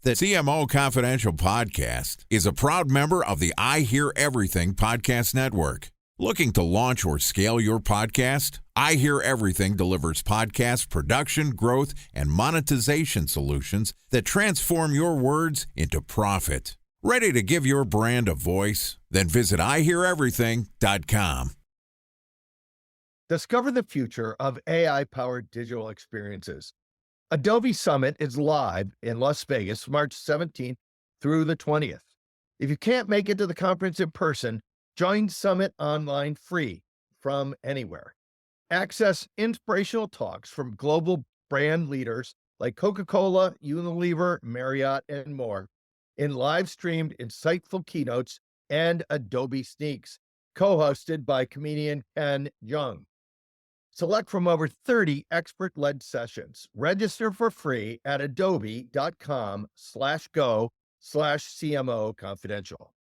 The CMO Confidential podcast is a proud member of the I Hear Everything podcast network. Looking to launch or scale your podcast? I Hear Everything delivers podcast production, growth, and monetization solutions that transform your words into profit. Ready to give your brand a voice? Then visit iheareverything.com. Discover the future of AI-powered digital experiences. Adobe Summit is live in Las Vegas, March 17th through the 20th. If you can't make it to the conference in person, join Summit online free from anywhere. Access inspirational talks from global brand leaders like Coca-Cola, Unilever, Marriott, and more in live-streamed insightful keynotes and Adobe Sneaks, co-hosted by comedian Ken Jeong. Select from over 30 expert-led sessions. Register for free at adobe.com/go/CMO Confidential.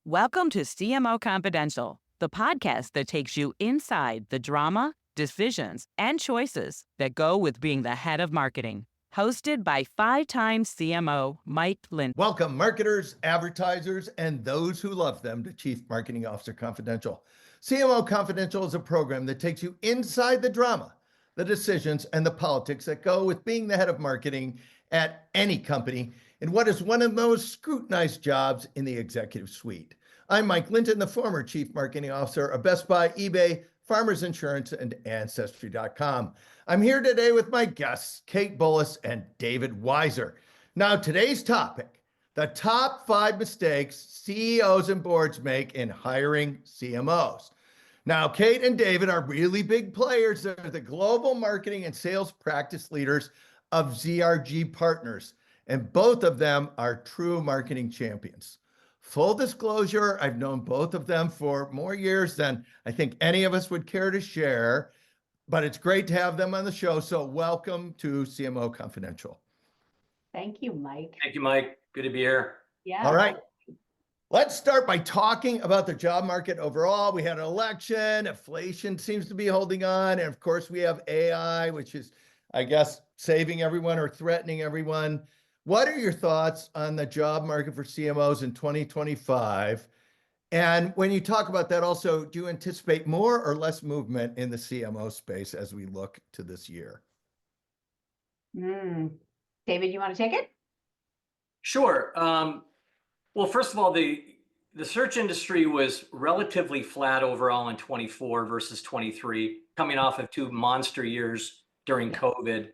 Welcome to CMO Confidential, the podcast that takes you inside the drama, decisions, and choices that go with being the head of marketing. Hosted by five-time CMO Mike Lind. Welcome, marketers, advertisers, and those who love them to Chief Marketing Officer Confidential. CMO Confidential is a program that takes you inside the drama, the decisions, and the politics that go with being the head of marketing at any company in what is one of the most scrutinized jobs in the executive suite. I'm Mike Linton, the former Chief Marketing Officer of Best Buy, eBay, Farmers Insurance, and Ancestry.com. I'm here today with my guests, Kate Bullis and David Weiser. Now, today's topic, the top 5 mistakes CEOs and boards make in hiring CMOs. Now, Kate and David are really big players. They're the global marketing and sales practice leaders of ZRG Partners, and both of them are true marketing champions. Full disclosure, I've known both of them for more years than I think any of us would care to share, but it's great to have them on the show. So welcome to CMO Confidential. Thank you, Mike. Thank you, Mike. Good to be here. Yeah. All right. Let's start by talking about the job market overall. We had an election, inflation seems to be holding on, and of course we have AI, which is, I guess, saving everyone or threatening everyone. What are your thoughts on the job market for CMOs in 2025? And when you talk about that also, do you anticipate more or less movement in the CMO space as we look to this year? David, you want to take it? Sure. Well, first of all, the search industry was relatively flat overall in 24 versus 23, coming off of 2 monster years during COVID.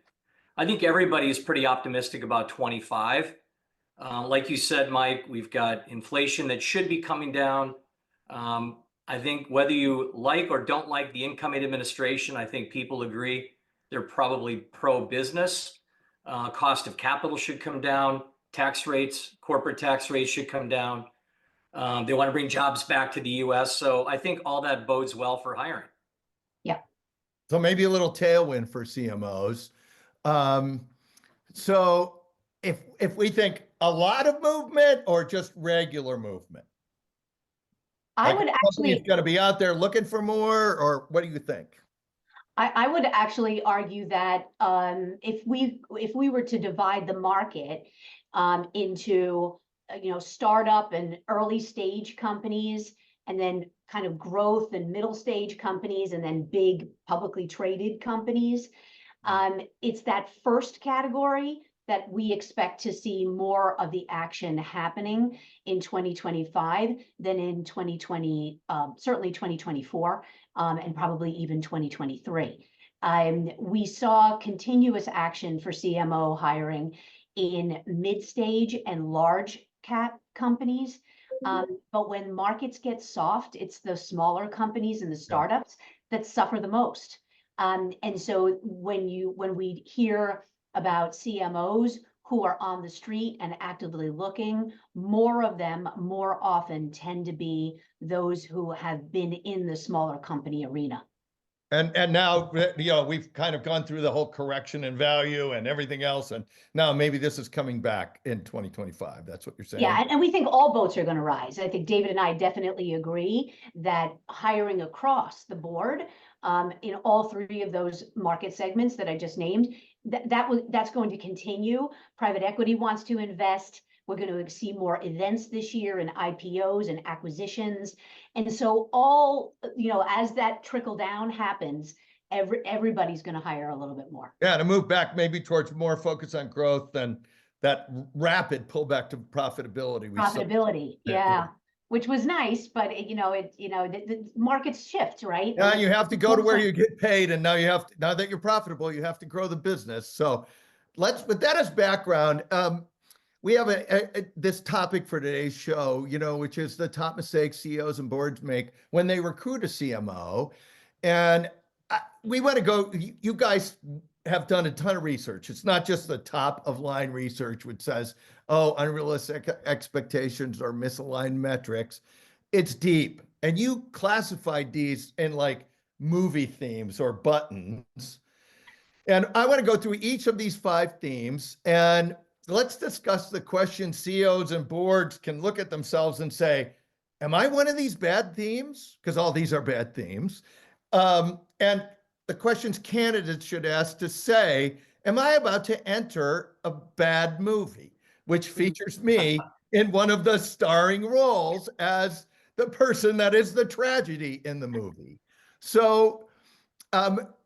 I think everybody is pretty optimistic about 25. Like you said, Mike, we've got inflation that should be coming down. I think whether you like or don't like the incoming administration, I think people agree they're probably pro-business. Cost of capital should come down. Tax rates, corporate tax rates should come down. They want to bring jobs back to the US. So I think all that bodes well for hiring. Yeah. So maybe a little tailwind for CMOs. So if we think a lot of movement or just regular movement? I would actually, it's going to be out there looking for more, or what do you think? I would actually argue that if we were to divide the market into startup and early stage companies, and then kind of growth and middle stage companies, and then big publicly traded companies, it's that first category that we expect to see more of the action happening in 2025 than in 2020, certainly 2024, and probably even 2023. We saw continuous action for CMO hiring in mid-stage and large cap companies. But when markets get soft, it's the smaller companies and the startups that suffer the most. And so when we hear about CMOs who are on the street and actively looking, more of them more often tend to be those who have been in the smaller company arena. And now, we've kind of gone through the whole correction in value and everything else, and now maybe this is coming back in 2025. That's what you're saying? Yeah, and we think all boats are going to rise. I think David and I definitely agree that hiring across the board in all 3 of those market segments that I just named that's going to continue. Private equity wants to invest. We're going to see more events this year and IPOs and acquisitions. And so all, as that trickle down happens, everybody's going to hire a little bit more. Yeah, to move back maybe towards more focus on growth than that rapid pullback to profitability. Profitability, yeah. Which was nice, but the markets shift, right? Yeah, you have to go to where you get paid, and now that you're profitable, you have to grow the business. So with that as background, we have this topic for today's show, which is the top mistakes CEOs and boards make when they recruit a CMO. And we want to go, you guys have done a ton of research. It's not just the top of line research, which says, oh, unrealistic expectations or misaligned metrics. It's deep. And you classified these in like movie themes or buttons. And I want to go through each of these 5 themes, and let's discuss the question CEOs and boards can look at themselves and say, am I one of these bad themes? Because all these are bad themes. And the questions candidates should ask to say, am I about to enter a bad movie, which features me in one of the starring roles as the person that is the tragedy in the movie? So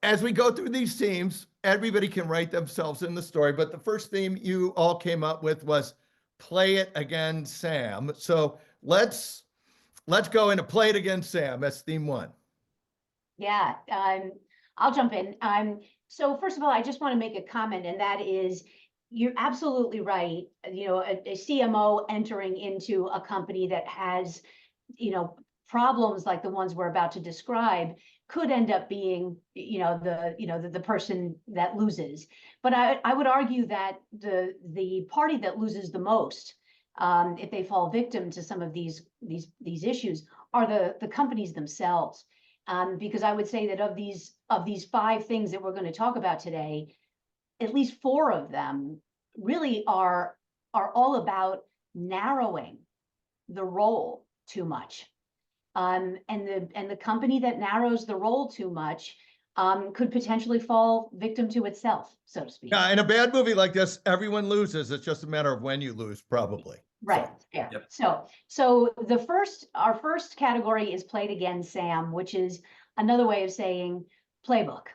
as we go through these themes, everybody can write themselves in the story, but the first theme you all came up with was play it again, Sam. So let's go into play it again, Sam. That's theme 1. Yeah, I'll jump in. So first of all, I just want to make a comment, and that is, you're absolutely right. A CMO entering into a company that has, problems like the ones we're about to describe could end up being, the person that loses. But I would argue that the party that loses the most, if they fall victim to some of these issues, are the companies themselves. Because I would say that of these 5 things that we're going to talk about today, at least 4 of them really are all about narrowing the role too much. And the company that narrows the role too much could potentially fall victim to itself, so to speak. Yeah, in a bad movie like this, everyone loses. It's just a matter of when you lose, probably. Right. So. Yeah. Yep. So our first category is played again, Sam, which is another way of saying playbook.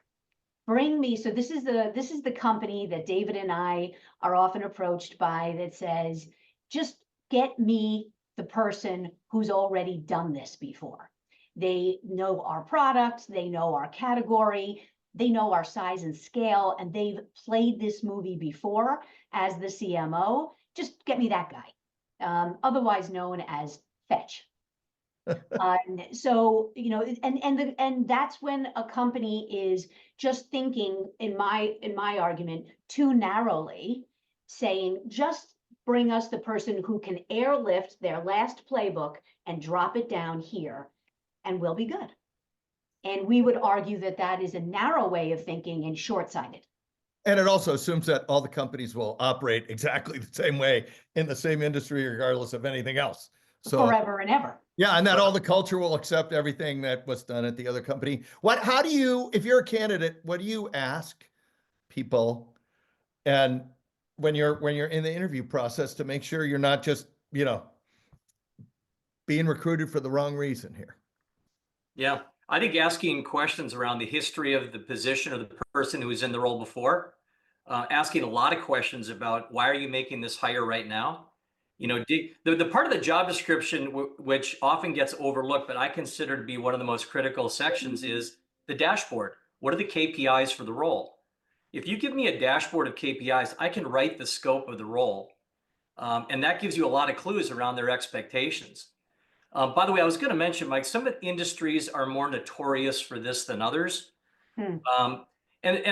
Bring me. So this is the company that David and I are often approached by that says, just get me the person who's already done this before. They know our product, they know our category, they know our size and scale, and they've played this movie before as the CMO. Just get me that guy, otherwise known as fetch. So, and that's when a company is just thinking, in my argument, too narrowly, saying, just bring us the person who can airlift their last playbook and drop it down here, and we'll be good. And we would argue that that is a narrow way of thinking and short-sighted. And it also assumes that all the companies will operate exactly the same way in the same industry, regardless of anything else. So forever and ever. Yeah, and that all the culture will accept everything that was done at the other company. How do you, if you're a candidate, what do you ask people? And when you're in the interview process, to make sure you're not just, being recruited for the wrong reason here. Yeah, I think asking questions around the history of the position of the person who was in the role before, asking a lot of questions about why are you making this hire right now? The part of the job description which often gets overlooked, but I consider to be one of the most critical sections, is the dashboard. What are the KPIs for the role? If you give me a dashboard of KPIs, I can write the scope of the role. And that gives you a lot of clues around their expectations. By the way, I was going to mention, Mike, some of the industries are more notorious for this than others. And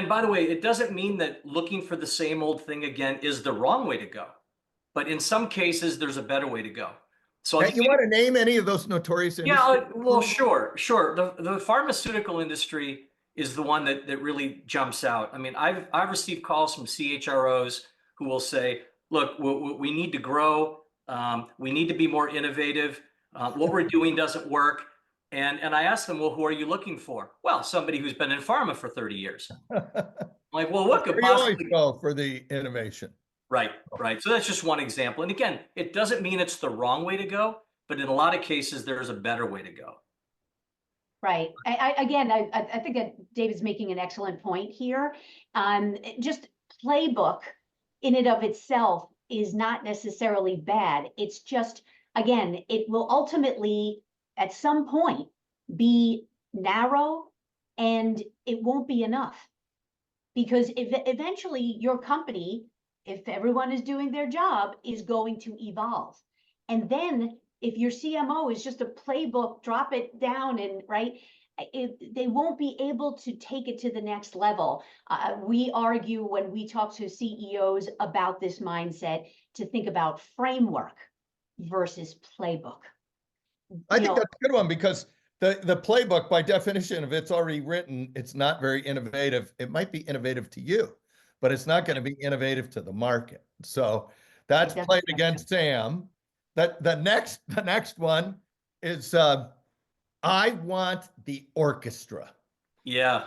by the way, it doesn't mean that looking for the same old thing again is the wrong way to go. But in some cases, there's a better way to go. So you want to name any of those notorious industries? Yeah, well, sure. The pharmaceutical industry is the one that really jumps out. I mean, I've received calls from CHROs who will say, look, we need to grow. We need to be more innovative. What we're doing doesn't work. And I ask them, well, who are you looking for? Well, somebody who's been in pharma for 30 years. Like, well, what could You always possibly go for the innovation. Right, right. So that's just one example. And again, it doesn't mean it's the wrong way to go, but in a lot of cases, there's a better way to go. Right. I think that David's making an excellent point here. Just playbook in and of itself is not necessarily bad. It's just, again, it will ultimately, at some point, be narrow and it won't be enough. Because eventually your company, if everyone is doing their job, is going to evolve. And then if your CMO is just a playbook, drop it down and they won't be able to take it to the next level. We argue when we talk to CEOs about this mindset to think about framework versus playbook. I think that's a good one because the playbook, by definition, if it's already written, it's not very innovative. It might be innovative to you, but it's not going to be innovative to the market. So that's played against Sam. The next one is I want the orchestra. Yeah.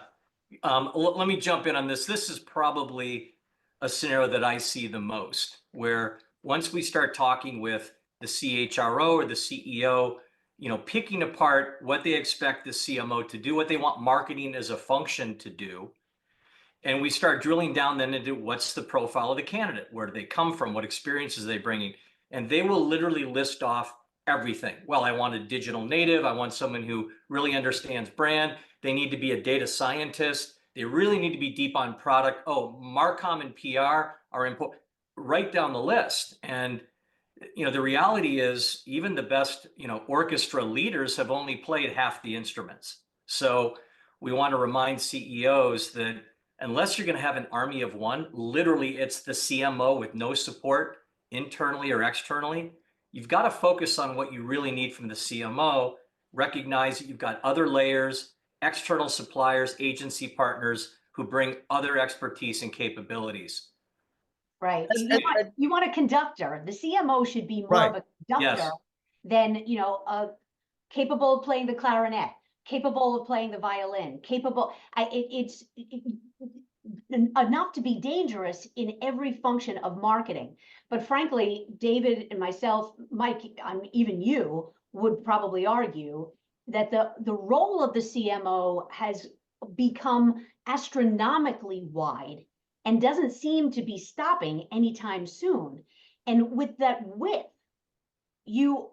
Let me jump in on this. This is probably a scenario that I see the most, where once we start talking with the CHRO or the CEO, picking apart what they expect the CMO to do, what they want marketing as a function to do. And we start drilling down then into what's the profile of the candidate? Where do they come from? What experiences are they bringing? And they will literally list off everything. Well, I want a digital native. I want someone who really understands brand. They need to be a data scientist. They really need to be deep on product. Oh, Marcom and PR are important. Right down the list. And the reality is even the best, orchestra leaders have only played half the instruments. So we want to remind CEOs that unless you're going to have an army of one, literally it's the CMO with no support internally or externally. You've got to focus on what you really need from the CMO, recognize that you've got other layers, external suppliers, agency partners who bring other expertise and capabilities. Right. You want a conductor. The CMO should be more of a conductor than, capable of playing the clarinet, capable of playing the violin, it's enough to be dangerous in every function of marketing. But frankly, David and myself, Mike, even you would probably argue that the role of the CMO has become astronomically wide and doesn't seem to be stopping anytime soon. And with that width, you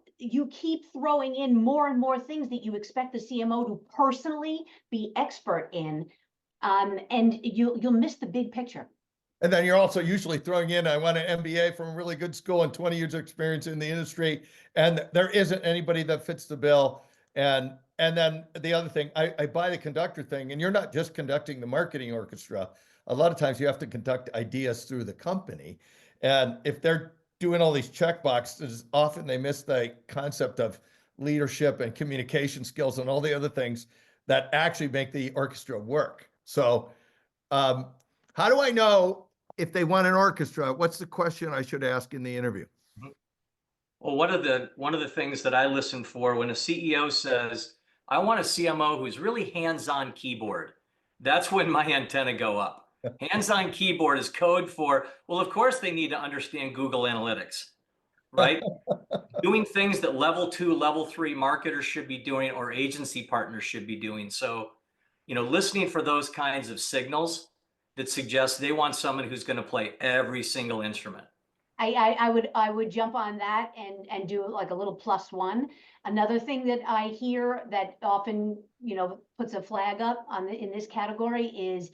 keep throwing in more and more things that you expect the CMO to personally be expert in, and you'll miss the big picture. And then you're also usually throwing in, I want an MBA from a really good school and 20 years of experience in the industry, and there isn't anybody that fits the bill. And then the other thing, I buy the conductor thing, and you're not just conducting the marketing orchestra. A lot of times you have to conduct ideas through the company. And if they're doing all these check boxes, often they miss the concept of leadership and communication skills and all the other things that actually make the orchestra work. So how do I know if they want an orchestra? What's the question I should ask in the interview? Well, one of the things that I listen for when a CEO says, I want a CMO who's really hands-on keyboard, that's when my antenna go up. Hands-on keyboard is code for, well, of course they need to understand Google Analytics, right? Doing things that level 2, level 3 marketers should be doing or agency partners should be doing. So, listening for those kinds of signals that suggest they want someone who's going to play every single instrument. I would jump on that and do like a little +1. Another thing that I hear that often, puts a flag up in this category is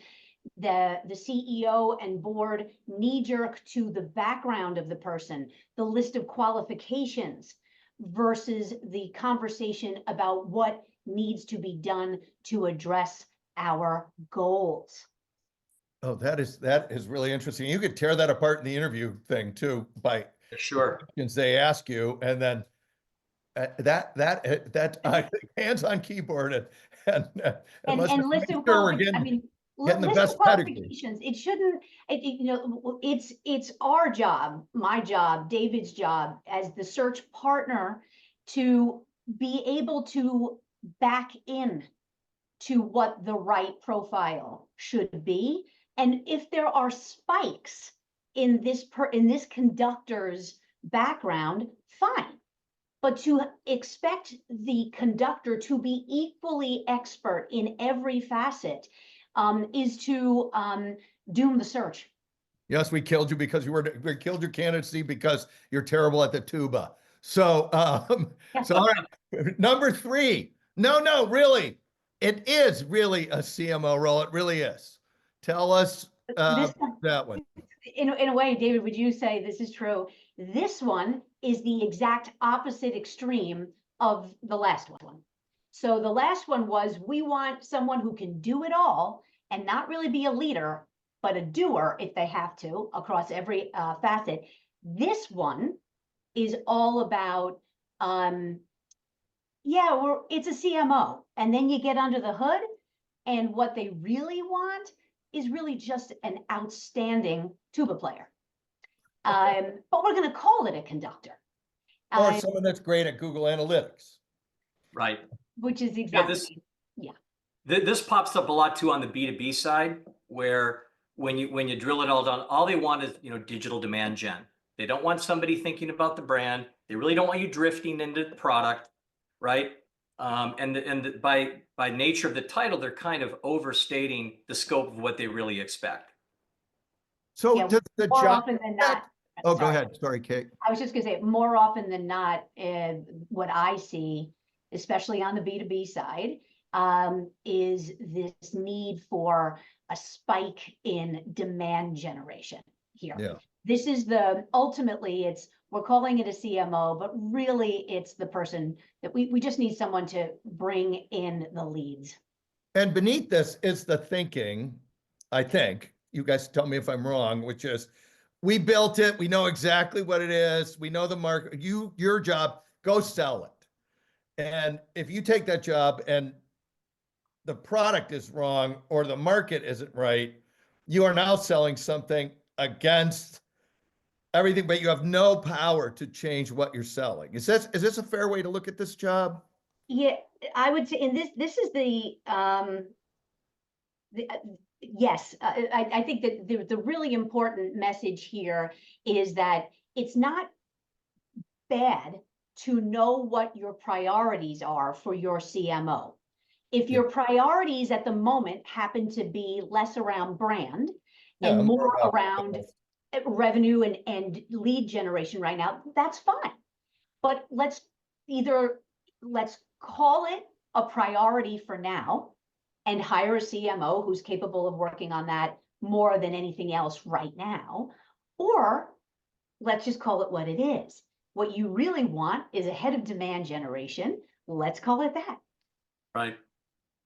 the CEO and board knee-jerk to the background of the person, the list of qualifications versus the conversation about what needs to be done to address our goals. Oh, that is really interesting. You could tear that apart in the interview thing too by questions they ask you, and then that hands-on keyboard and list of qualifications. Getting the best qualifications. It shouldn't. It's our job, my job, David's job as the search partner to be able to back in to what the right profile should be. And if there are spikes in this conductor's background, fine. But to expect the conductor to be equally expert in every facet is to doom the search. Yes, we killed you because we killed your candidacy because you're terrible at the tuba. So, so all right, number 3. No, really, it is really a CMO role. It really is. Tell us that one. In a way, David, would you say this is true? This one is the exact opposite extreme of the last one. So the last one was, we want someone who can do it all and not really be a leader, but a doer if they have to across every facet. This one is all about, it's a CMO. And then you get under the hood, and what they really want is really just an outstanding tuba player. But we're going to call it a conductor. Or someone that's great at Google Analytics. Right. Which is exactly, This pops up a lot too on the B2B side, where when you drill it all down, all they want is, digital demand gen. They don't want somebody thinking about the brand. They really don't want you drifting into the product, right? And by nature of the title, they're kind of overstating the scope of what they really expect. So does the more job often than not. Oh, go ahead. Sorry, Kate. I was just going to say, more often than not, what I see, especially on the B2B side, is this need for a spike in demand generation here. Yeah. This is ultimately, we're calling it a CMO, but really it's the person that we just need someone to bring in the leads. And beneath this is the thinking, I think, you guys tell me if I'm wrong, which is, we built it, we know exactly what it is, we know the market, your job, go sell it. And if you take that job and the product is wrong or the market isn't right, you are now selling something against everything, but you have no power to change what you're selling. Is this a fair way to look at this job? Yeah, I would say, and this is yes, I think that the really important message here is that it's not bad to know what your priorities are for your CMO. If your priorities at the moment happen to be less around brand and more around revenue and lead generation right now, that's fine. But let's call it a priority for now and hire a CMO who's capable of working on that more than anything else right now. Or let's just call it what it is. What you really want is a head of demand generation. Let's call it that. Right.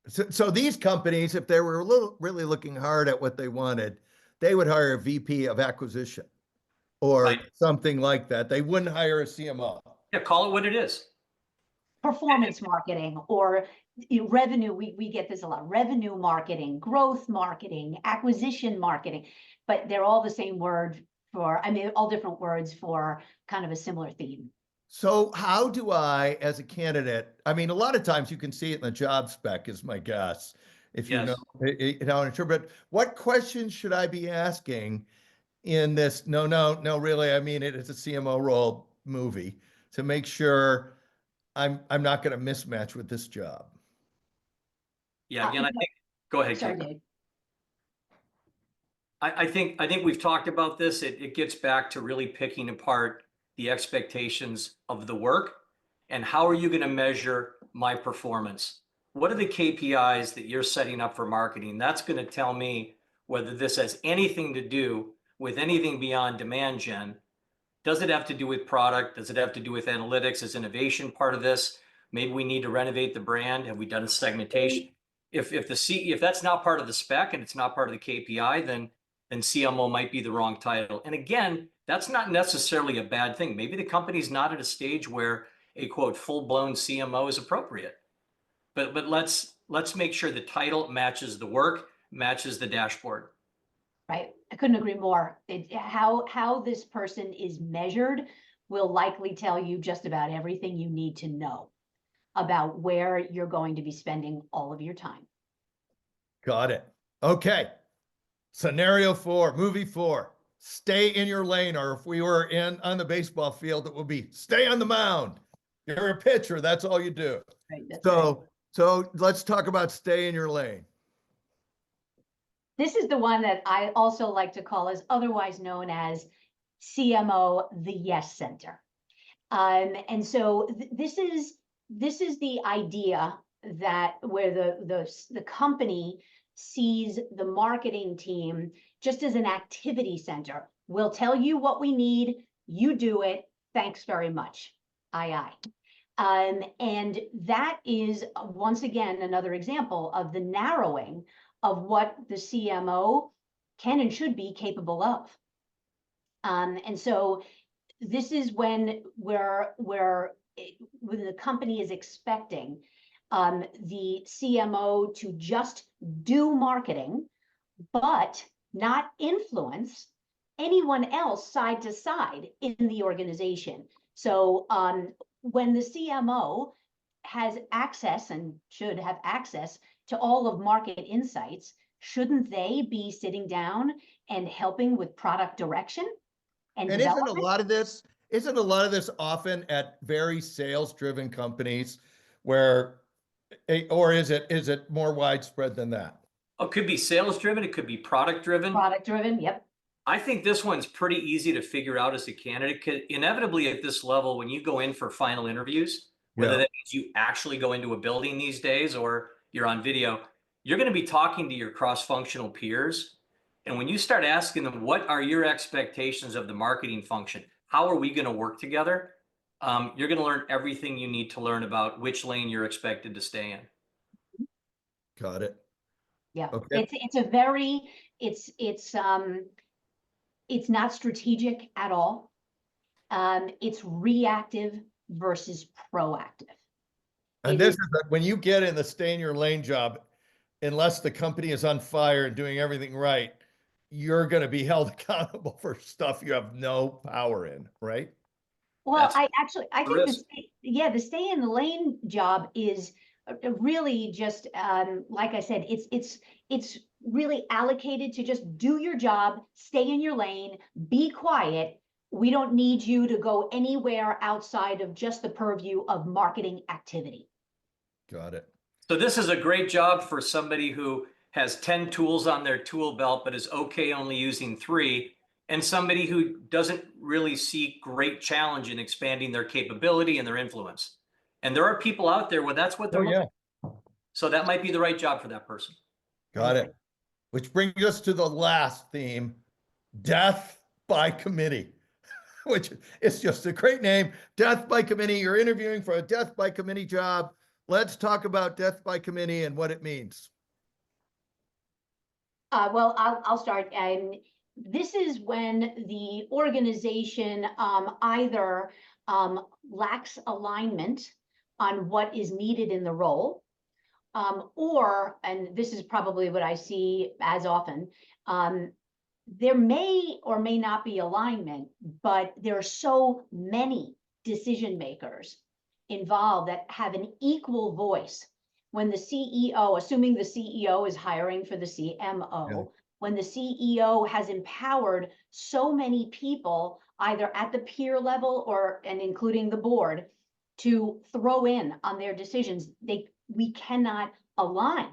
So these companies, if they were really looking hard at what they wanted, they would hire a VP of acquisition or something like that. They wouldn't hire a CMO. Yeah, call it what it is. Performance marketing or revenue, we get this a lot. Revenue marketing, growth marketing, acquisition marketing, but they're all the same word for, all different words for kind of a similar theme. So how do I, as a candidate, a lot of times you can see it in the job spec is my guess, if you know how to interpret, what questions should I be asking in this, no, really, it's a CMO role movie to make sure I'm not going to mismatch with this job. Yeah, again, I think, go ahead, sorry, Kate. Dave. I think we've talked about this. It gets back to really picking apart the expectations of the work and how are you going to measure my performance? What are the KPIs that you're setting up for marketing? That's going to tell me whether this has anything to do with anything beyond demand gen. Does it have to do with product? Does it have to do with analytics? Is innovation part of this? Maybe we need to renovate the brand. Have we done a segmentation? If that's not part of the spec and it's not part of the KPI, then CMO might be the wrong title. And again, that's not necessarily a bad thing. Maybe the company's not at a stage where a quote full-blown CMO is appropriate. But let's make sure the title matches the work, matches the dashboard. Right. I couldn't agree more. How this person is measured will likely tell you just about everything you need to know about where you're going to be spending all of your time. Got it. Okay. Scenario 4, movie 4, stay in your lane. Or if we were on the baseball field, it would be stay on the mound. You're a pitcher. That's all you do. Right, that's right. So let's talk about stay in your lane. This is the one that I also like to call, is otherwise known as CMO, the yes center. And so this is the idea that where the company sees the marketing team just as an activity center. We'll tell you what we need, you do it, thanks very much. Aye, aye. And that is, once again, another example of the narrowing of what the CMO can and should be capable of. And so this is when the company is expecting the CMO to just do marketing, but not influence anyone else side to side in the organization. So when the CMO has access and should have access to all of market insights, shouldn't they be sitting down and helping with product direction and development? Isn't a lot of this often at very sales-driven companies where, or is it more widespread than that? Oh, it could be sales driven. It could be product driven. Product driven, yep. I think this one's pretty easy to figure out as a candidate. 'Cause inevitably at this level, when you go in for final interviews, whether that means you actually go into a building these days or you're on video, you're going to be talking to your cross-functional peers. And when you start asking them, what are your expectations of the marketing function? How are we going to work together? You're going to learn everything you need to learn about which lane you're expected to stay in. Got it. Yeah, Okay. it's not strategic at all. It's reactive versus proactive. And this is when you get in the stay in your lane job, unless the company is on fire and doing everything right, you're going to be held accountable for stuff you have no power in, right? Well, That's I think risk. the stay in the lane job is really just like I said, it's really allocated to just do your job, stay in your lane, be quiet. We don't need you to go anywhere outside of just the purview of marketing activity. Got it. So this is a great job for somebody who has 10 tools on their tool belt, but is okay only using 3, and somebody who doesn't really see great challenge in expanding their capability and their influence. And there are people out there where that's what they're looking for. So that might be the right job for that person. Got it. Which brings us to the last theme, death by committee, which is just a great name, death by committee. You're interviewing for a death by committee job. Let's talk about death by committee and what it means. Well, I'll start. And this is when the organization either lacks alignment on what is needed in the role, or, and this is probably what I see as often, there may or may not be alignment, but there are so many decision makers involved that have an equal voice. When the CEO, assuming the CEO is hiring for the CMO, when the CEO has empowered so many people, either at the peer level and including the board, to throw in on their decisions, we cannot align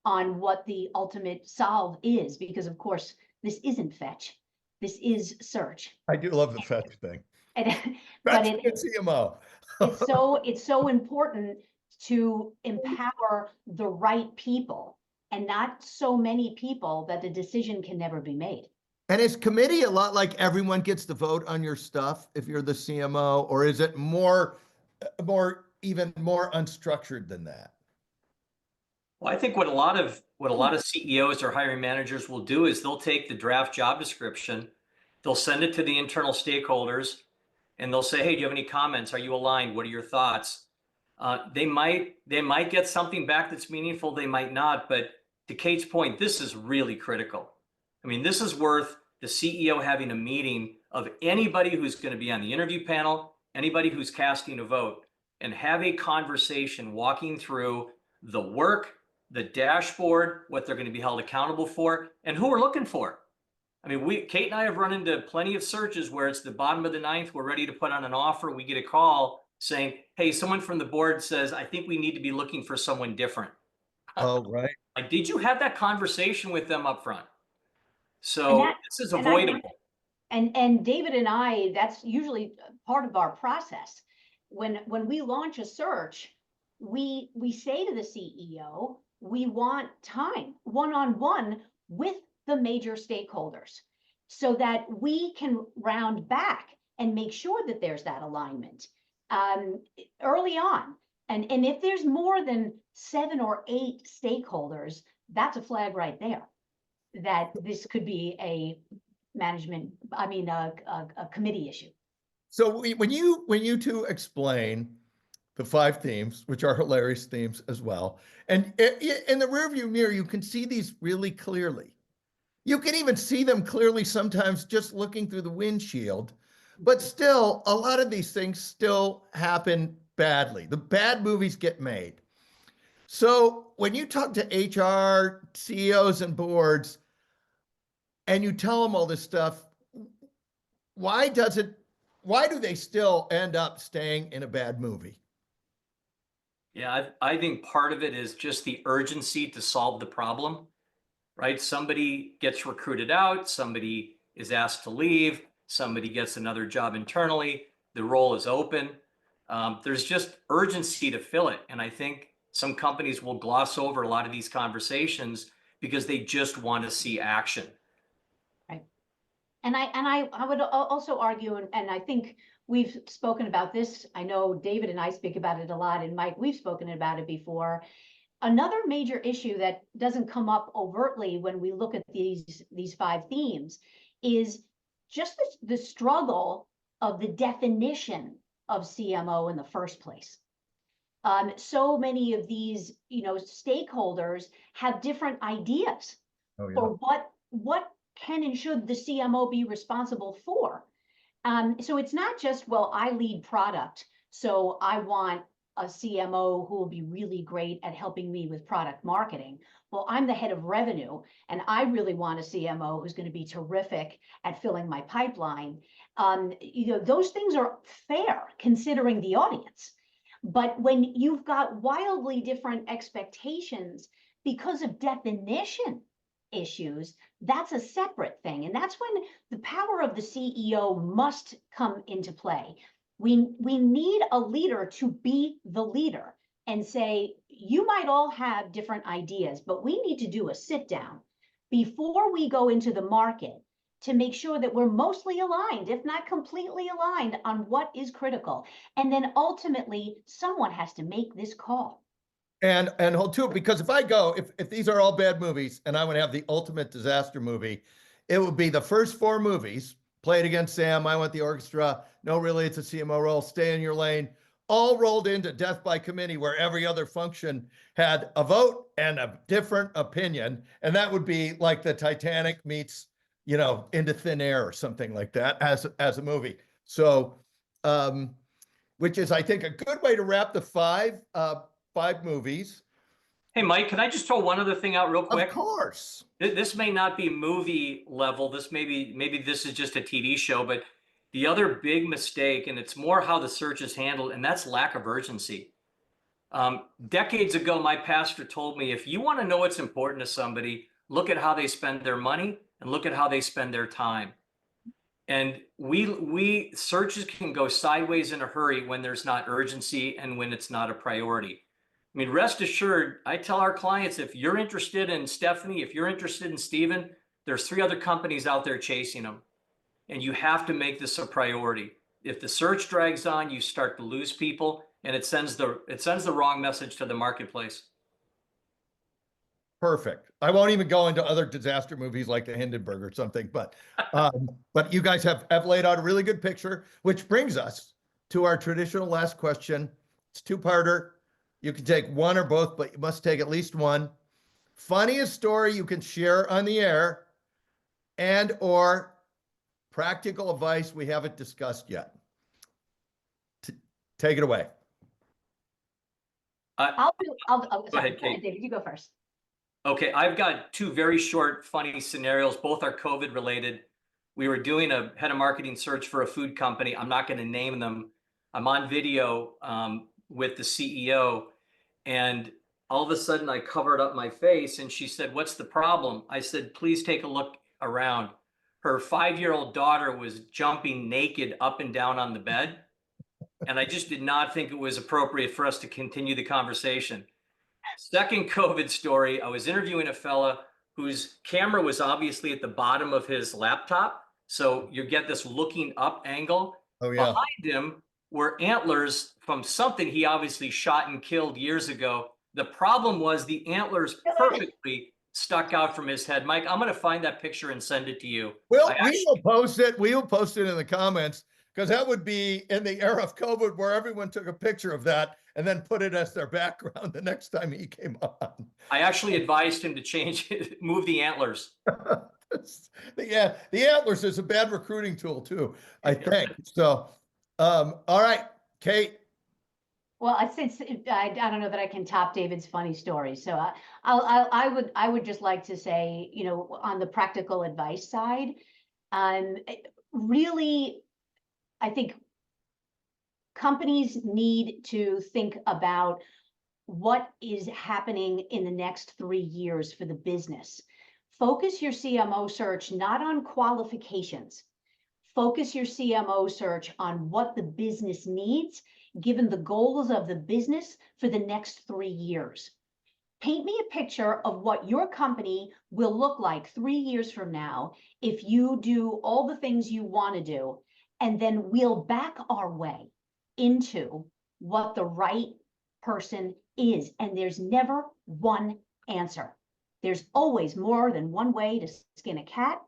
on what the ultimate solve is, because of course this isn't fetch, this is search. I do love the fetch thing. But CMO. it's so important to empower the right people and not so many people that the decision can never be made. And is committee a lot like everyone gets to vote on your stuff if you're the CMO, or is it even more unstructured than that? Well, I think what a lot of CEOs or hiring managers will do is they'll take the draft job description, they'll send it to the internal stakeholders, and they'll say, hey, do you have any comments? Are you aligned? What are your thoughts? They might get something back that's meaningful, they might not, but to Kate's point, this is really critical. I mean, this is worth the CEO having a meeting of anybody who's going to be on the interview panel, anybody who's casting a vote, and have a conversation walking through the work, the dashboard, what they're going to be held accountable for, and who we're looking for. I mean, Kate and I have run into plenty of searches where it's the bottom of the ninth, we're ready to put on an offer, we get a call saying, hey, someone from the board says, I think we need to be looking for someone different. Oh, right. Like, did you have that conversation with them up front? And So that- this is and I think- avoidable. And David and I, that's usually part of our process. When we launch a search, we say to the CEO, we want time one-on-one with the major stakeholders so that we can round back and make sure that there's that alignment early on. And if there's more than 7 or 8 stakeholders, that's a flag right there that this could be a committee issue. So when you two explain the 5 themes, which are hilarious themes as well, and in the rearview mirror, you can see these really clearly. You can even see them clearly sometimes just looking through the windshield, but still, a lot of these things still happen badly. The bad movies get made. So when you talk to HR, CEOs, and boards, and you tell them all this stuff, why do they still end up staying in a bad movie? Yeah, I think part of it is just the urgency to solve the problem, right? Somebody gets recruited out, somebody is asked to leave, somebody gets another job internally, the role is open. There's just urgency to fill it. And I think some companies will gloss over a lot of these conversations because they just want to see action. Right. And I would also argue, and I think we've spoken about this. I know David and I speak about it a lot, and Mike, we've spoken about it before. Another major issue that doesn't come up overtly when we look at these 5 themes is just the struggle of the definition of CMO in the first place. So many of these, stakeholders have different ideas for what can and should the CMO be responsible for. So it's not just, well, I lead product, so I want a CMO who will be really great at helping me with product marketing. Well, I'm the head of revenue, and I really want a CMO who's going to be terrific at filling my pipeline. Those things are fair considering the audience. But when you've got wildly different expectations because of definition issues, that's a separate thing. And that's when the power of the CEO must come into play. We need a leader to be the leader and say, you might all have different ideas, but we need to do a sit down before we go into the market to make sure that we're mostly aligned, if not completely aligned, on what is critical. And then ultimately, someone has to make this call. And hold to it, because if these are all bad movies and I would have the ultimate disaster movie, it would be the first 4 movies, Play It Again, Sam, I Want the Orchestra, No, Really, It's a CMO Role, Stay in Your Lane, all rolled into Death by Committee, where every other function had a vote and a different opinion. And that would be like the Titanic meets, Into Thin Air or something like that as a movie. So, which is, I think, a good way to wrap the 5 movies. Hey, Mike, can I just throw one other thing out real quick? Of course. This may not be movie level. Maybe this is just a TV show, but the other big mistake, and it's more how the search is handled, and that's lack of urgency. Decades ago, my pastor told me, if you want to know what's important to somebody, look at how they spend their money and look at how they spend their time. And we searches can go sideways in a hurry when there's not urgency and when it's not a priority. I mean, rest assured, I tell our clients, if you're interested in Stephanie, if you're interested in Steven, there's 3 other companies out there chasing them. And you have to make this a priority. If the search drags on, you start to lose people, and it sends the wrong message to the marketplace. Perfect. I won't even go into other disaster movies like The Hindenburg or something, but you guys have laid out a really good picture, which brings us to our traditional last question. It's 2-parter. You can take one or both, but you must take at least one. Funniest story you can share on the air, and or practical advice we haven't discussed yet. Take it away. Go ahead, Kate. David, you go first. Okay, I've got two very short, funny scenarios. Both are COVID related. We were doing a head of marketing search for a food company. I'm not going to name them. I'm on video with the CEO, and all of a sudden I covered up my face and she said, "What's the problem?" I said, "Please take a look around." Her 5-year-old daughter was jumping naked up and down on the bed. And I just did not think it was appropriate for us to continue the conversation. Second COVID story, I was interviewing a fella whose camera was obviously at the bottom of his laptop. So you get this looking up angle. Oh, yeah. Behind him were antlers from something he obviously shot and killed years ago. The problem was the antlers perfectly stuck out from his head. Mike, I'm going to find that picture and send it to you. Well, we will post it. We will post it in the comments, because that would be in the era of COVID where everyone took a picture of that and then put it as their background the next time he came on. I actually advised him to change it, move the antlers. The antlers is a bad recruiting tool too, I think. So, all right, Kate. Well, since I don't know that I can top David's funny story, so I would just like to say, on the practical advice side, really, I think companies need to think about what is happening in the next 3 years for the business. Focus your CMO search not on qualifications. Focus your CMO search on what the business needs, given the goals of the business for the next 3 years. Paint me a picture of what your company will look like 3 years from now if you do all the things you want to do, and then we'll back our way into what the right person is. And there's never one answer. There's always more than one way to skin a cat.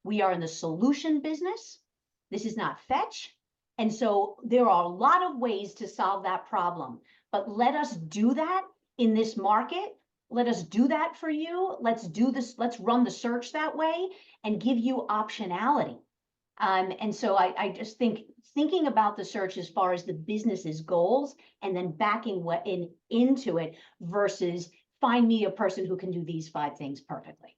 We are in the solution business. This is not fetch. And so there are a lot of ways to solve that problem. But let us do that in this market. Let us do that for you. Let's do this. Let's run the search that way and give you optionality. And so I just think thinking about the search as far as the business's goals and then backing into it versus find me a person who can do these 5 things perfectly.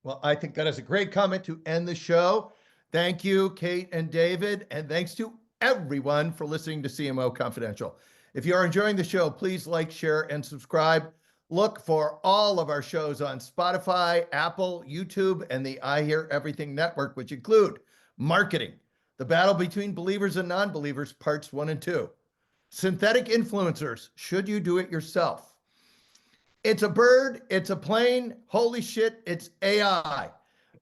Well, I think that is a great comment to end the show. Thank you, Kate and David, and thanks to everyone for listening to CMO Confidential. If you are enjoying the show, please like, share, and subscribe. Look for all of our shows on Spotify, Apple, YouTube, and the I Hear Everything Network, which include Marketing, The Battle Between Believers and Non-Believers, Parts 1 and 2. Synthetic Influencers, Should You Do It Yourself? It's a Bird, It's a Plane, Holy Shit, It's AI.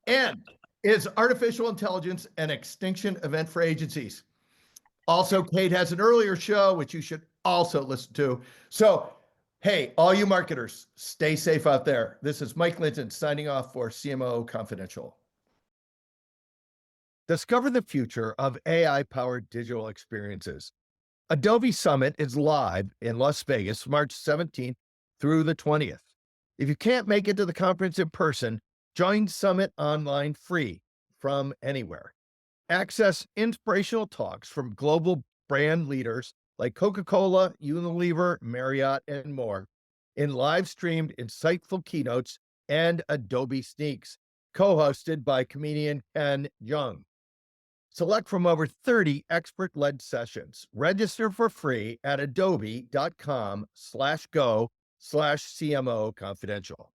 And Is Artificial Intelligence an Extinction Event for Agencies? Also, Kate has an earlier show, which you should also listen to. So, hey, all you marketers, stay safe out there. This is Mike Linton signing off for CMO Confidential. Discover the future of AI-powered digital experiences. Adobe Summit is live in Las Vegas, March 17th through the 20th. If you can't make it to the conference in person, join Summit online free from anywhere. Access inspirational talks from global brand leaders like Coca-Cola, Unilever, Marriott, and more in live-streamed insightful keynotes and Adobe Sneaks, co-hosted by comedian Ken Jeong. Select from over 30 expert-led sessions. Register for free at adobe.com/go/CMO Confidential.